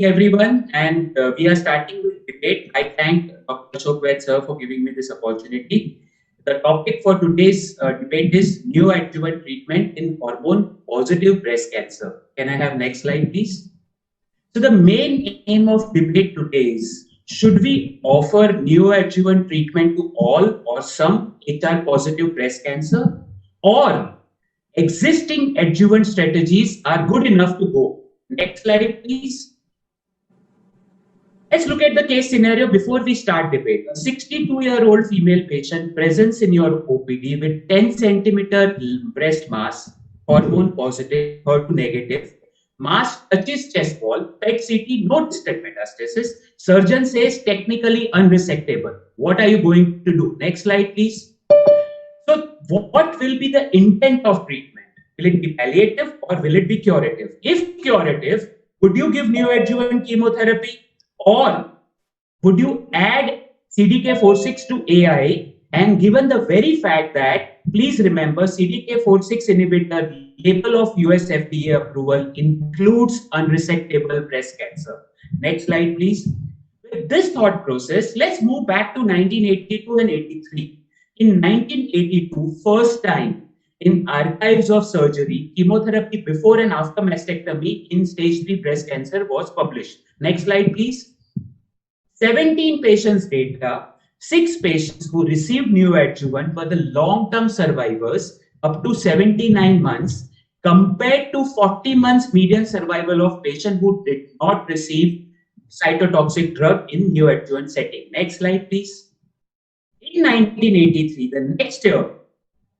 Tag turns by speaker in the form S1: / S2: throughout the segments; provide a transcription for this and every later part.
S1: everyone, and we are starting with debate. I thank Dr. Ashok Vaid sir for giving me this opportunity. The topic for today's debate is neoadjuvant treatment in hormone-positive breast cancer. Can I have next slide, please? So the main aim of debate today is, should we offer neoadjuvant treatment to all or some HR-positive breast cancer, or existing adjuvant strategies are good enough to go? Next slide, please. Let's look at the case scenario before we start debate. A 62-year-old female patient presents in your OPD with 10 centimeter breast mass, hormone positive, HER2 negative. Mass touches chest wall, PET CT, no distant metastasis. Surgeon says technically unresectable. What are you going to do? Next slide, please. So, what will be the intent of treatment? Will it be palliative or will it be curative? If curative, would you give neoadjuvant chemotherapy? Or would you add CDK4/6 to AI? And given the very fact that, please remember, CDK4/6 inhibitor label of US FDA approval includes unresectable breast cancer. Next slide, please. With this thought process, let's move back to 1982 and 83. In 1982, first time in Archives of Surgery, chemotherapy before and after mastectomy in stage 3 breast cancer was published. Next slide, please. 17 patients data, 6 patients who received neoadjuvant were the long-term survivors up to 79 months compared to 40 months median survival of patient who did not receive cytotoxic drug in neoadjuvant setting. Next slide, please. In 1983, the next year,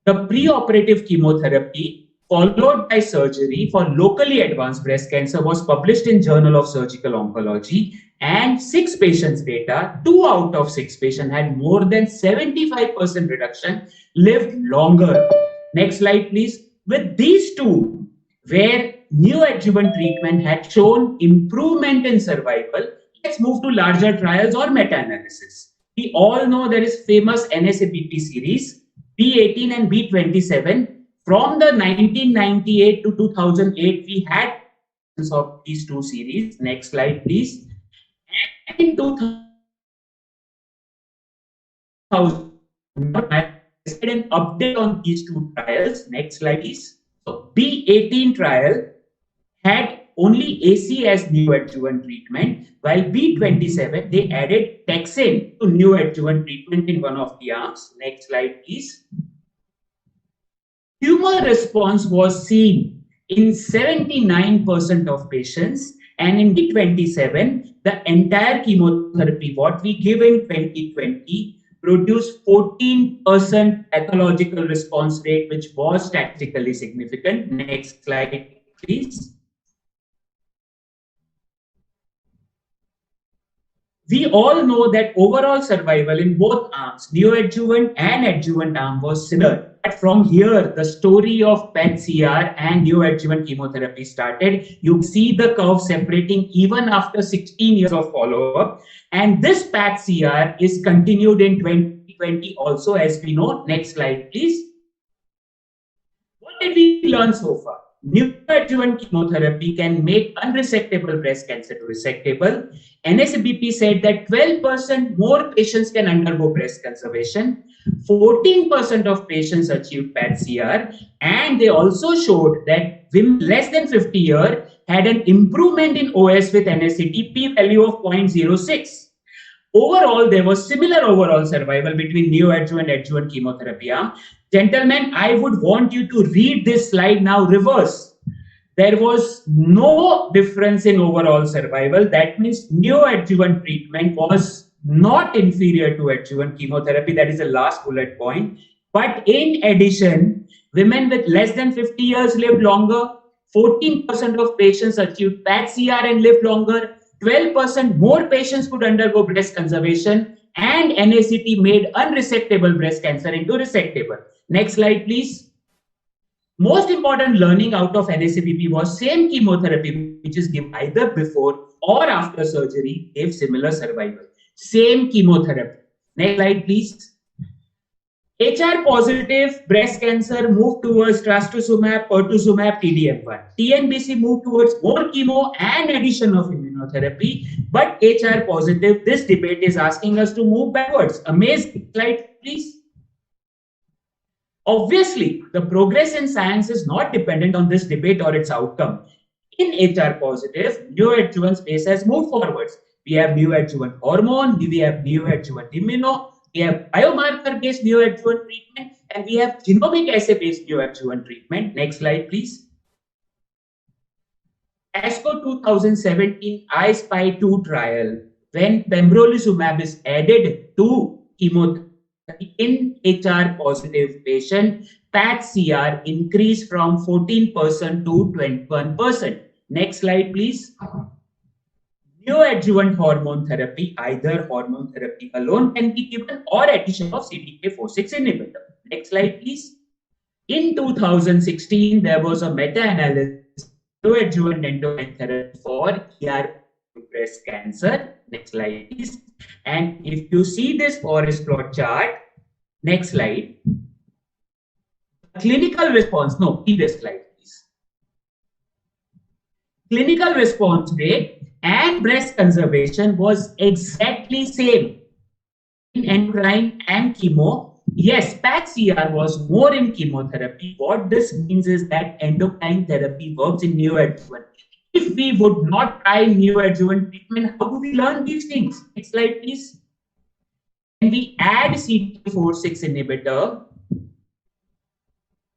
S1: the preoperative chemotherapy followed by surgery for locally advanced breast cancer was published in Journal of Surgical Oncology, and 6 patients data, 2 out of 6 patients had more than 75% reduction, lived longer. Next slide, please. With these two, where neoadjuvant treatment had shown improvement in survival, let's move to larger trials or meta-analysis. We all know there is famous NSABP series, B18 and B27. From the 1998 to 2008, we had of these two series. Next slide, please. And in 2000, I said an update on these two trials. Next slide, please. So B18 trial had only AC as neoadjuvant treatment, while B27, they added taxane to neoadjuvant treatment in one of the arms. Next slide, please. Tumor response was seen in 79% of patients, and in B27, the entire chemotherapy, what we give in 2020, produced 14% pathological response rate, which was statistically significant. Next slide, please. We all know that overall survival in both arms, neoadjuvant and adjuvant arm, was similar. But from here, the story of PET-CR and neoadjuvant chemotherapy started. You see the curve separating even after 16 years of follow-up. And this PET-CR is continued in 2020 also, as we know. Next slide, please. What did we learn so far? Neoadjuvant chemotherapy can make unresectable breast cancer to resectable. NSABP said that 12% more patients can undergo breast conservation. 14% of patients achieved PET-CR, and they also showed that women less than 50 years had an improvement in OS with NSAT p-value of 0.06. Overall, there was similar overall survival between neoadjuvant and adjuvant chemotherapy arm. Gentlemen, I would want you to read this slide now reverse. There was no difference in overall survival. That means neoadjuvant treatment was not inferior to adjuvant chemotherapy. That is the last bullet point. But in addition, women with less than 50 years lived longer. 14% of patients achieved PET-CR and lived longer. 12% more patients could undergo breast conservation, and NACT made unresectable breast cancer into resectable. Next slide, please. Most important learning out of NSABP was same chemotherapy, which is given either before or after surgery, gave similar survival. Same chemotherapy. Next slide, please. HR positive breast cancer moved towards trastuzumab, pertuzumab, TDM1. TNBC moved towards more chemo and addition of immunotherapy. But HR positive, this debate is asking us to move backwards. Amazing. Slide, please. Obviously, the progress in science is not dependent on this debate or its outcome. In HR positive, neoadjuvant space has moved forwards. We have neoadjuvant hormone, we have neoadjuvant immuno, we have biomarker-based neoadjuvant treatment, and we have genomic assay-based neoadjuvant treatment. Next slide, please. ASCO 2017 I-SPY 2 trial, when pembrolizumab is added to chemotherapy in HR positive patient, PAT-CR increased from 14% to 21%. Next slide, please. Neoadjuvant hormone therapy, either hormone therapy alone can be given or addition of CDK4/6 inhibitor. Next slide, please. In 2016, there was a meta-analysis neoadjuvant endocrine therapy for ER breast cancer. Next slide, please. And if you see this forest plot chart, next slide. Clinical response, no, previous slide, please. Clinical response rate and breast conservation was exactly same in endocrine and chemo. Yes, PAT-CR was more in chemotherapy. What this means is that endocrine therapy works in neoadjuvant. If we would not try neoadjuvant treatment, how do we learn these things? Next slide, please. When we add CDK4/6 inhibitor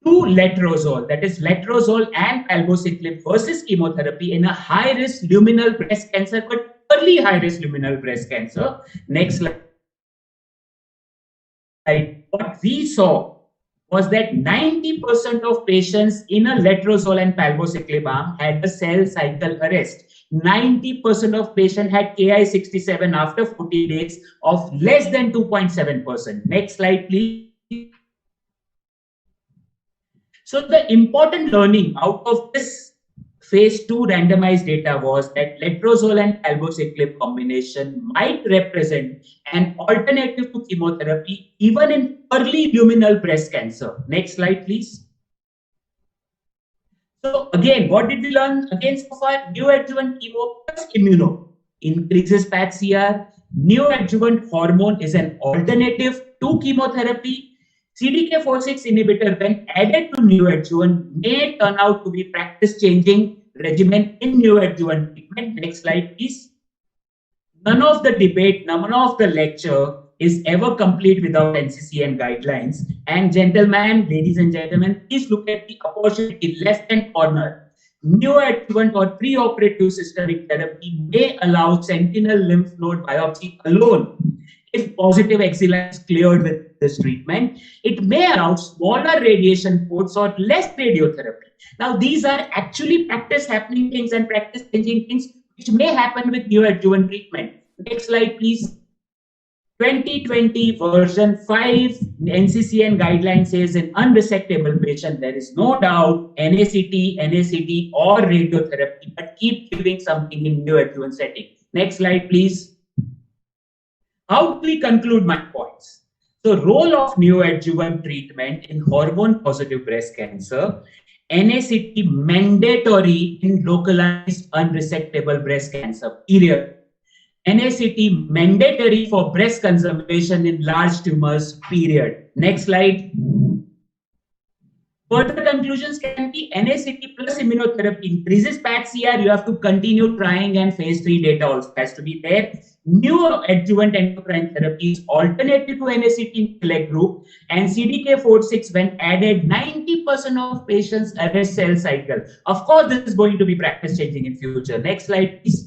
S1: to letrozole, that is letrozole and palbociclib versus chemotherapy in a high-risk luminal breast cancer, but early high-risk luminal breast cancer. Next slide. What we saw was that 90% of patients in a letrozole and palbociclib arm had a cell cycle arrest. 90% of patients had Ki-67 after 40 days of less than 2.7%. Next slide, please. So the important learning out of this phase 2 randomized data was that letrozole and palbociclib combination might represent an alternative to chemotherapy even in early luminal breast cancer. Next slide, please. So again, what did we learn again so far? Neoadjuvant chemo plus immuno increases PAT-CR. Neoadjuvant hormone is an alternative to chemotherapy. CDK4/6 inhibitor, when added to neoadjuvant, may turn out to be practice-changing regimen in neoadjuvant treatment. Next slide, please. None of the debate, none of the lecture is ever complete without NCCN guidelines. And gentlemen, ladies and gentlemen, please look at the opportunity left-hand corner. Neoadjuvant or preoperative systemic therapy may allow sentinel lymph node biopsy alone. If positive axilla is cleared with this treatment, it may allow smaller radiation ports or less radiotherapy. Now, these are actually practice happening things and practice changing things which may happen with neoadjuvant treatment. Next slide, please. 2020 version 5 NCCN guideline says in unresectable patient, there is no doubt NACT, NACD or radiotherapy, but keep giving something in neoadjuvant setting. Next slide, please. How do we conclude my points? So, role of neoadjuvant treatment in hormone-positive breast cancer, NACT mandatory in localized unresectable breast cancer, period. NACT mandatory for breast conservation in large tumors, period. Next slide. Further conclusions can be NACT plus immunotherapy increases PAT-CR. You have to continue trying, and phase 3 data also has to be there. Neoadjuvant endocrine therapy is alternative to NACT in select group, and CDK4/6 when added, 90% of patients arrest cell cycle. Of course, this is going to be practice changing in future. Next slide, please.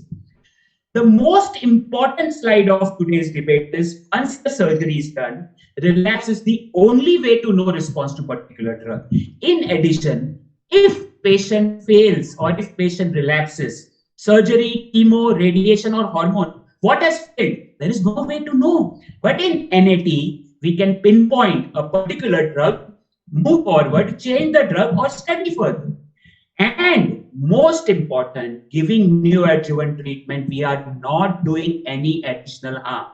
S1: The most important slide of today's debate is once the surgery is done, relapse is the only way to know response to particular drug. In addition, if patient fails or if patient relapses, surgery, chemo, radiation or hormone, what has failed? There is no way to know. But in NAT, we can pinpoint a particular drug, move forward, change the drug or study further. And most important, giving neoadjuvant treatment, we are not doing any additional harm.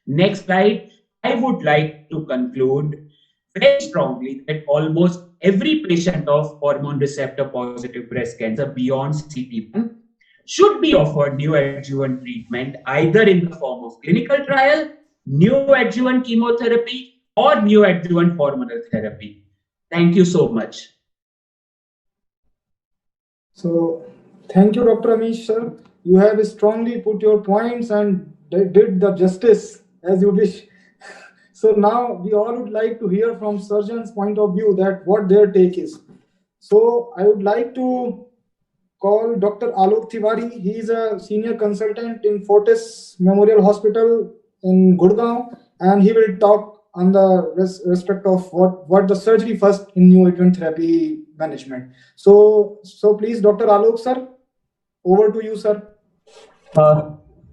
S1: Next slide. I would like to conclude very strongly that almost every patient of hormone receptor positive breast cancer beyond CT1 should be offered neoadjuvant treatment either in the form of clinical trial, neoadjuvant chemotherapy, or neoadjuvant hormonal therapy. Thank you so much.
S2: So, thank you, Dr. Amish, sir. You have strongly put your points and did the justice as you wish. So now we all would like to hear from surgeon's point of view that what their take is. So I would like to call Dr. Alok Tiwari. He is a senior consultant in Fortis Memorial Hospital in Gurgaon, and he will talk on the respect of what the surgery first in neoadjuvant therapy management. So please, Dr. Alok, sir, over to you, sir.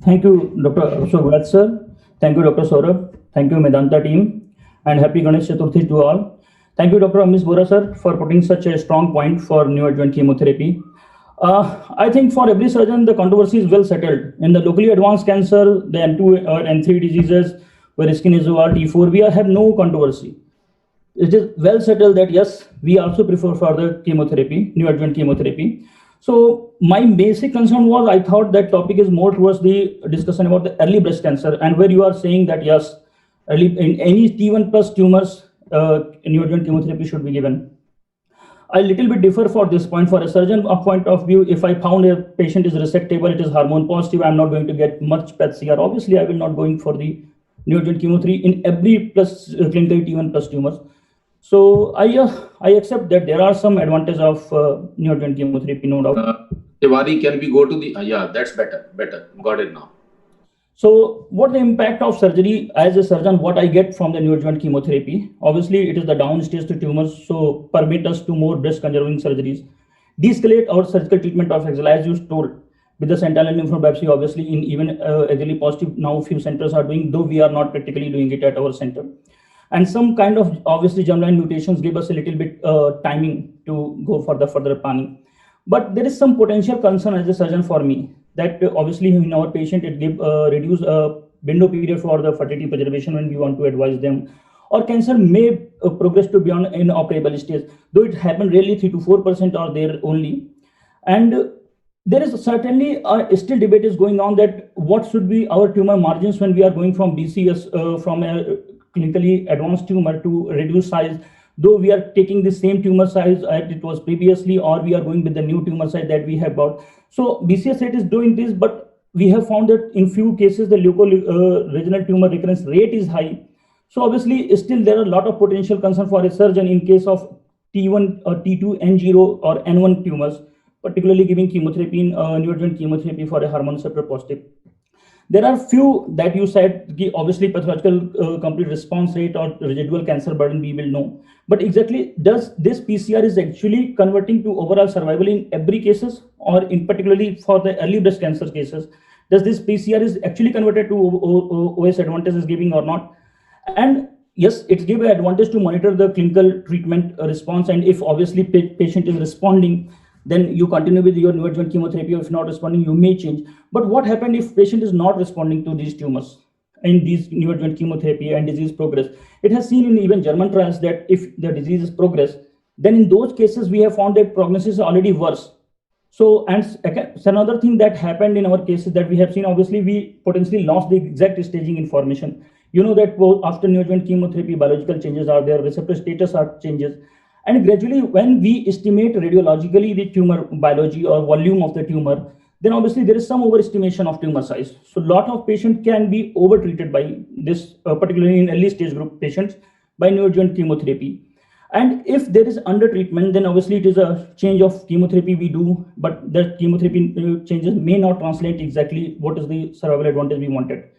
S3: Thank you, Dr. Ashok, sir. Thank you, Dr. Saurabh. Thank you, Medanta team, and happy Ganesh Chaturthi to all. Thank you, Dr. Amish Bora, sir, for putting such a strong point for neoadjuvant chemotherapy. I think for every surgeon, the controversy is well settled. In the locally advanced cancer, the M2 or M3 diseases, where skin is OR, T4, we have no controversy. It is well settled that yes, we also prefer for the chemotherapy, neoadjuvant chemotherapy. So my basic concern was I thought that topic is more towards the discussion about the early breast cancer, and where you are saying that yes, early in any T1 plus tumors, neoadjuvant chemotherapy should be given. I little bit differ for this point. For a surgeon point of view, if I found a patient is resectable, it is hormone positive, I'm not going to get much PET-CR. Obviously, I will not going for the neoadjuvant chemotherapy in every plus clinical T1 plus tumors. So I accept that there are some advantages of neoadjuvant chemotherapy, no doubt.
S4: Tiwari, can we go to the yeah? That's better. Got it now.
S3: So what the impact of surgery as a surgeon, what I get from the neoadjuvant chemotherapy? Obviously, it is the downstage to tumors, so permit us to more breast conserving surgeries. De-escalate our surgical treatment of axilla, as you told, with the sentinel lymph node biopsy, obviously in even actually positive, now few centers are doing, though we are not practically doing it at our center. And some kind of obviously germline mutations give us a little bit timing to go for the further planning. But there is some potential concern as a surgeon for me that obviously in our patient it give reduce window period for the fertility preservation when we want to advise them, or cancer may progress to beyond inoperable stage, though it happened really 3 to 4% are there only. And there is certainly still debate is going on that what should be our tumor margins when we are going from BCS from a clinically advanced tumor to reduced size, though we are taking the same tumor size as it was previously, or we are going with the new tumor size that we have got. So BCS rate is doing this, but we have found that in few cases the regional tumor recurrence rate is high. So obviously still there are a lot of potential concern for a surgeon in case of T1 or T2 N0 or N1 tumors, particularly giving chemotherapy in neoadjuvant chemotherapy for a hormone receptor positive. There are few that you said, obviously pathological complete response rate or residual cancer burden we will know. But exactly, does this PCR is actually converting to overall survival in every cases, or in particularly for the early breast cancer cases, does this PCR is actually converted to OS advantage is giving or not? And yes, it's give an advantage to monitor the clinical treatment response. And if obviously patient is responding, then you continue with your neoadjuvant chemotherapy. If not responding, you may change. But what happened if patient is not responding to these tumors in these neoadjuvant chemotherapy and disease progress? It has seen in even German trials that if the disease is progress, then in those cases we have found that prognosis is already worse. So, and another thing that happened in our cases that we have seen, obviously we potentially lost the exact staging information. You know that after neoadjuvant chemotherapy, biological changes are there, receptor status are changes. And gradually, when we estimate radiologically the tumor biology or volume of the tumor, then obviously there is some overestimation of tumor size. So a lot of patients can be overtreated by this, particularly in early stage group patients, by neoadjuvant chemotherapy. And if there is undertreatment, then obviously it is a change of chemotherapy we do, but the chemotherapy changes may not translate exactly what is the survival advantage we wanted.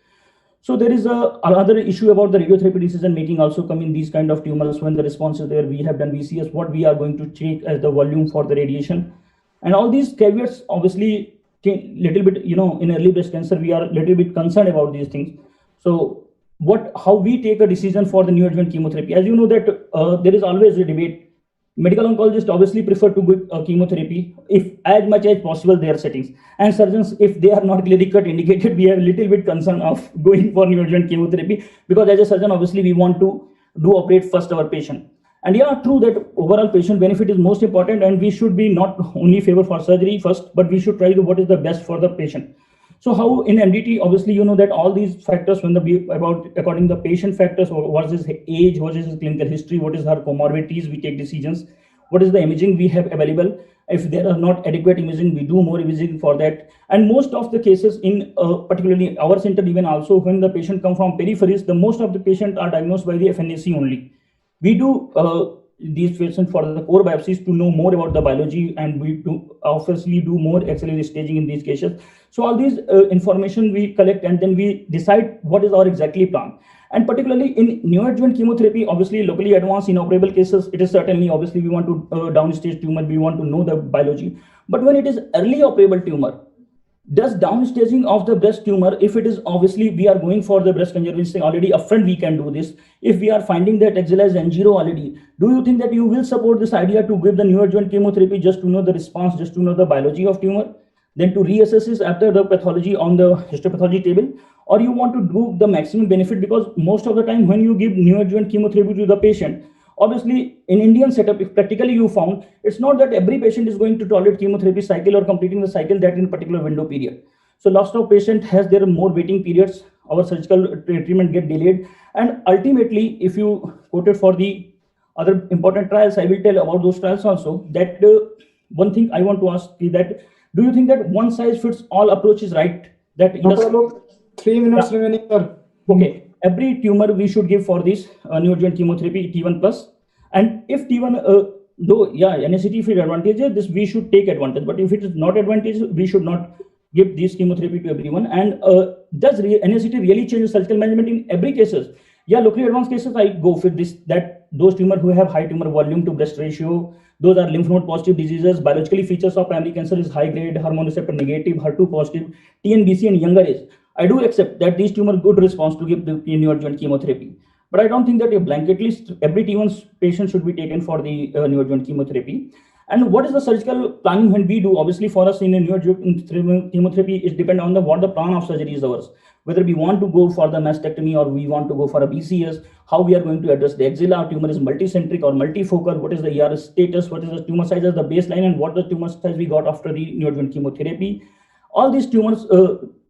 S3: So there is another issue about the radiotherapy decision making also come in these kind of tumors. When the response is there, we have done VCS, what we are going to take as the volume for the radiation. And all these caveats, obviously, little bit, in early breast cancer, we are a little bit concerned about these things. So how we take a decision for the neoadjuvant chemotherapy. As you know that there is always a debate. Medical oncologists obviously prefer to give chemotherapy if as much as possible their settings. And surgeons, if they are not clearly cut indicated, we have a little bit concern of going for neoadjuvant chemotherapy, because as a surgeon, obviously we want to do operate first our patient. And yeah, true that overall patient benefit is most important, and we should be not only favor for surgery first, but we should try to what is the best for the patient. So how in MDT, obviously, you know that all these factors, when according to the patient factors, what is his age, what is his clinical history, what is her comorbidities, we take decisions, what is the imaging we have available. If there are not adequate imaging, we do more imaging for that. And most of the cases in particularly our center, even also when the patient come from peripheries, the most of the patients are diagnosed by the FNAC only. We do these patients for the core biopsies to know more about the biology, and we do obviously do more accelerated staging in these cases. So all these information we collect, and then we decide what is our exactly plan. And particularly in neoadjuvant chemotherapy, obviously locally advanced inoperable cases, it is certainly obviously we want to downstage tumor, we want to know the biology. But when it is early operable tumor, does downstaging of the breast tumor, if it is obviously we are going for the breast conservation already upfront, we can do this. If we are finding that axilla is N0 already, do you think that you will support this idea to give the neoadjuvant chemotherapy just to know the response, just to know the biology of tumor, then to reassess this after the pathology on the histopathology table? Or you want to do the maximum benefit? Because most of the time when you give neoadjuvant chemotherapy to the patient, obviously in Indian setup, if practically you found, it's not that every patient is going to tolerate chemotherapy cycle or completing the cycle that in particular window period. So lots of patient has their more waiting periods, our surgical treatment get delayed. And ultimately, if you quoted for the other important trials, I will tell about those trials also, that one thing I want to ask is that, do you think that one size fits all approach is right? That
S2: Dr. 3 minutes remaining, sir.
S3: Okay, every tumor we should give for this neoadjuvant chemotherapy T1 plus. And if T1, though, yeah, NACT if it advantages, this we should take advantage. But if it is not advantageous, we should not give this chemotherapy to everyone. And does NACT really change surgical management in every cases? Yeah, locally advanced cases, I go for this, that those tumor who have high tumor volume to breast ratio, those are lymph node positive diseases. Biologically features of primary cancer is high grade, hormone receptor negative, HER2 positive, TNBC and younger age. I do accept that these tumor good response to give the neoadjuvant chemotherapy. But I don't think that a blanket list, every T1 patient should be taken for the neoadjuvant chemotherapy. And what is the surgical planning when we do? Obviously, for us in a neoadjuvant chemotherapy, it depends on what the plan of surgery is ours. Whether we want to go for the mastectomy or we want to go for a BCS, how we are going to address the axilla, tumor is multicentric or multifocal, what is the ERS status, what is the tumor size as the baseline, and what the tumor size we got after the neoadjuvant chemotherapy. All these tumors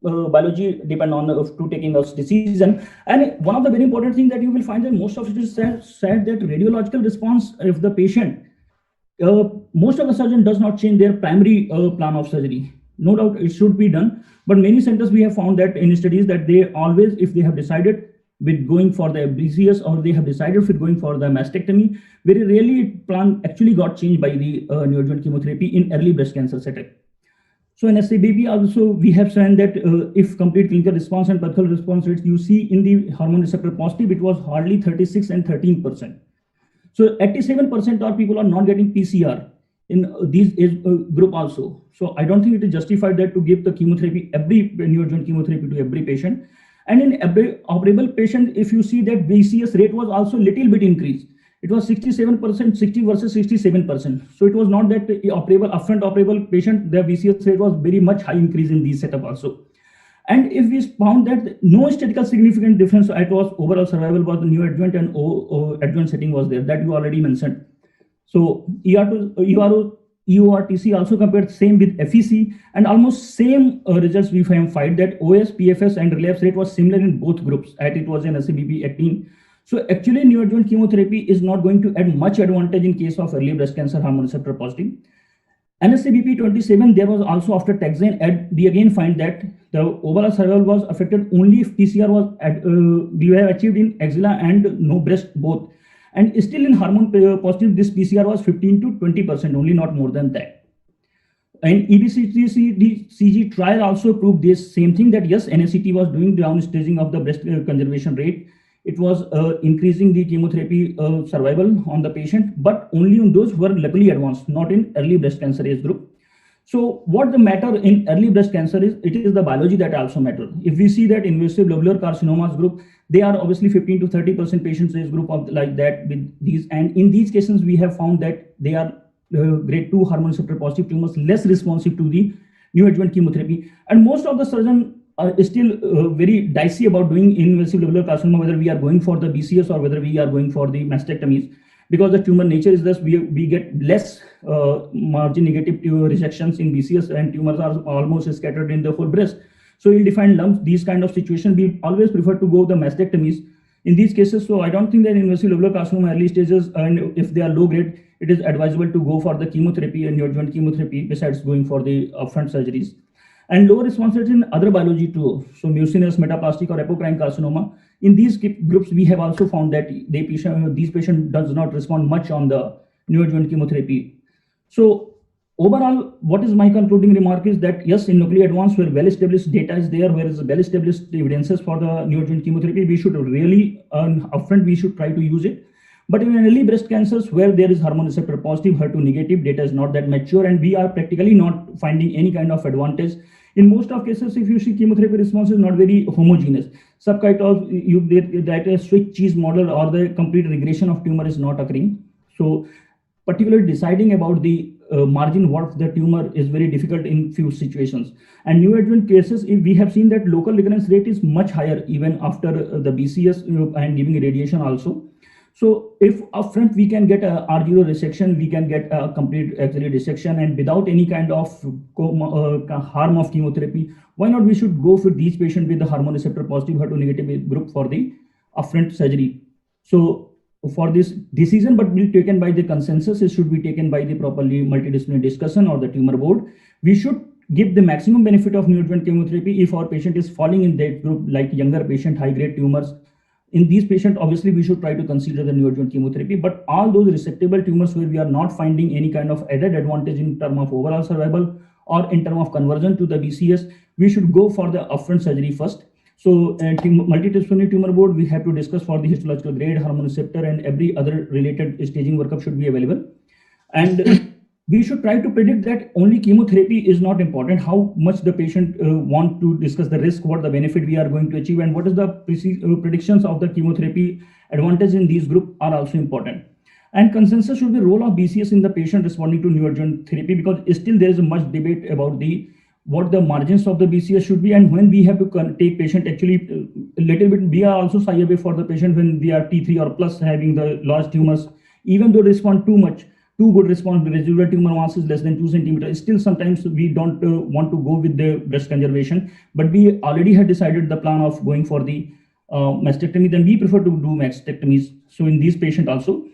S3: biology depend on to taking us decision. And one of the very important things that you will find that most of it is said that radiological response of the patient, most of the surgeon does not change their primary plan of surgery. No doubt it should be done, but many centers we have found that in studies that they always, if they have decided with going for the BCS or they have decided with going for the mastectomy, very rarely plan actually got changed by the neoadjuvant chemotherapy in early breast cancer setting. So in SABP also, we have shown that if complete clinical response and pathological response rates you see in the hormone receptor positive, it was hardly 36 and 13%. So 87% of people are not getting PCR in these age group also. So I don't think it is justified that to give the chemotherapy, every neoadjuvant chemotherapy to every patient. And in every operable patient, if you see that BCS rate was also little bit increased. It was 67%, 60 versus 67%. So it was not that the upfront operable patient, the BCS rate was very much high increase in these setup also. And if we found that no statistical significant difference, it was overall survival was the neoadjuvant and adjuvant setting was there, that you already mentioned. So EORTC also compared same with FEC, and almost same results we find that OS, PFS and relapse rate was similar in both groups, as it was in SABP 18. So actually neoadjuvant chemotherapy is not going to add much advantage in case of early breast cancer hormone receptor positive. NSABP 27, there was also after taxane, we again find that the overall survival was affected only if PCR was we have achieved in axilla and no breast both. And still in hormone positive, this PCR was 15 to 20%, only not more than that. And EBCG trial also proved this same thing, that yes, NACT was doing the downstaging of the breast conservation rate. It was increasing the chemotherapy survival on the patient, but only on those who are locally advanced, not in early breast cancer age group. So what the matter in early breast cancer is, it is the biology that also matter. If we see that invasive lobular carcinomas group, they are obviously 15 to 30% patients age group of like that with these, and in these cases we have found that they are grade 2 hormone receptor positive tumors, less responsive to the neoadjuvant chemotherapy. And most of the surgeons still very dicey about doing invasive lobular carcinoma, whether we are going for the BCS or whether we are going for the mastectomies, because the tumor nature is this, we get less margin negative resections in BCS, and tumors are almost scattered in the whole breast. So ill-defined lumps, these kind of situations, we always prefer to go the mastectomies in these cases. So I don't think that invasive lobular carcinoma early stages, and if they are low grade, it is advisable to go for the chemotherapy and neoadjuvant chemotherapy besides going for the upfront surgeries. And low responses in other biology too. So mucinous, metaplastic, or apocrine carcinoma. In these groups, we have also found that these patients does not respond much on the neoadjuvant chemotherapy. So overall, what is my concluding remark is that yes, in locally advanced, where well-established data is there, where is well-established evidences for the neoadjuvant chemotherapy, we should really upfront, we should try to use it. But in early breast cancers, where there is hormone receptor positive, HER2 negative, data is not that mature, and we are practically not finding any kind of advantage. In most of cases, if you see chemotherapy response is not very homogeneous. Some kind of that a switch cheese model or the complete regression of tumor is not occurring. So particularly deciding about the margin what the tumor is very difficult in few situations. And neoadjuvant cases, if we have seen that local recurrence rate is much higher even after the BCS and giving radiation also. So if upfront we can get a R0 resection, we can get a complete axillary dissection, and without any kind of harm of chemotherapy, why not we should go for these patients with the hormone receptor positive HER2 negative group for the upfront surgery. So for this decision, but will be taken by the consensus, it should be taken by the properly multidisciplinary discussion or the tumor board. We should give the maximum benefit of neoadjuvant chemotherapy if our patient is falling in that group, like younger patient, high grade tumors. In these patients, obviously, we should try to consider the neoadjuvant chemotherapy, but all those resectable tumors where we are not finding any kind of added advantage in terms of overall survival or in terms of conversion to the BCS, we should go for the upfront surgery first. So multidisciplinary tumor board, we have to discuss for the histological grade, hormone receptor, and every other related staging workup should be available. And we should try to predict that only chemotherapy is not important, how much the patient want to discuss the risk, what the benefit we are going to achieve, and what is the predictions of the chemotherapy advantage in these groups are also important. And consensus should be role of BCS in the patient responding to neoadjuvant therapy, because still there is much debate about what the margins of the BCS should be, and when we have to take patient actually a little bit, we are also shy away for the patient when we are T3 or plus having the large tumors, even though they respond too much. Too good response, the residual tumor mass is less than 2 centimeters. Still, sometimes we don't want to go with the breast conservation, but we already had decided the plan of going for the mastectomy. Then we prefer to do mastectomies. So in these patients also.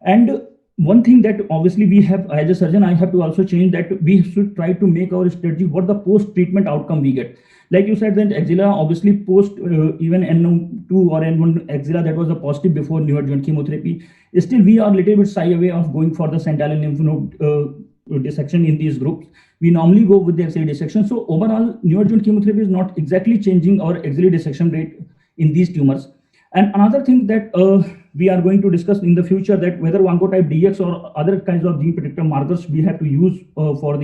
S3: And one thing that obviously we have, as a surgeon, I have to also change that we should try to make our strategy what the post-treatment outcome we get. Like you said, that axilla, obviously post even N2 or N1 axilla that was a positive before neoadjuvant chemotherapy. Still, we are a little bit shy away of going for the central lymph node dissection in these groups. We normally go with the axillary dissection. So overall, neoadjuvant chemotherapy is not exactly changing our axillary dissection rate in these tumors. And another thing that we are going to discuss in the future, that whether oncotype DX or other kinds of gene predictor markers we have to use for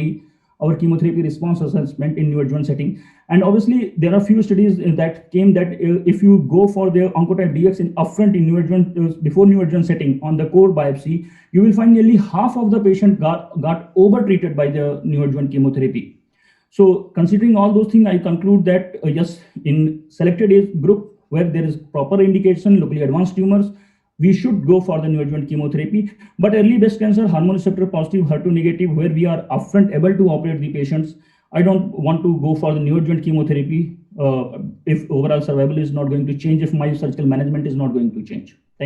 S3: our chemotherapy response assessment in neoadjuvant setting. And obviously, there are few studies that came that if you go for the oncotype DX in upfront in neoadjuvant, before neoadjuvant setting on the core biopsy, you will find nearly half of the patient got over-treated by the neoadjuvant chemotherapy. So considering all those things, I conclude that yes, in selected age group where there is proper indication, locally advanced tumors, we should go for the neoadjuvant chemotherapy. But early breast cancer, hormone receptor positive, HER2 negative, where we are upfront able to operate the patients, I don't want to go for the neoadjuvant chemotherapy if overall survival is not going to change, if my surgical management is not going to change.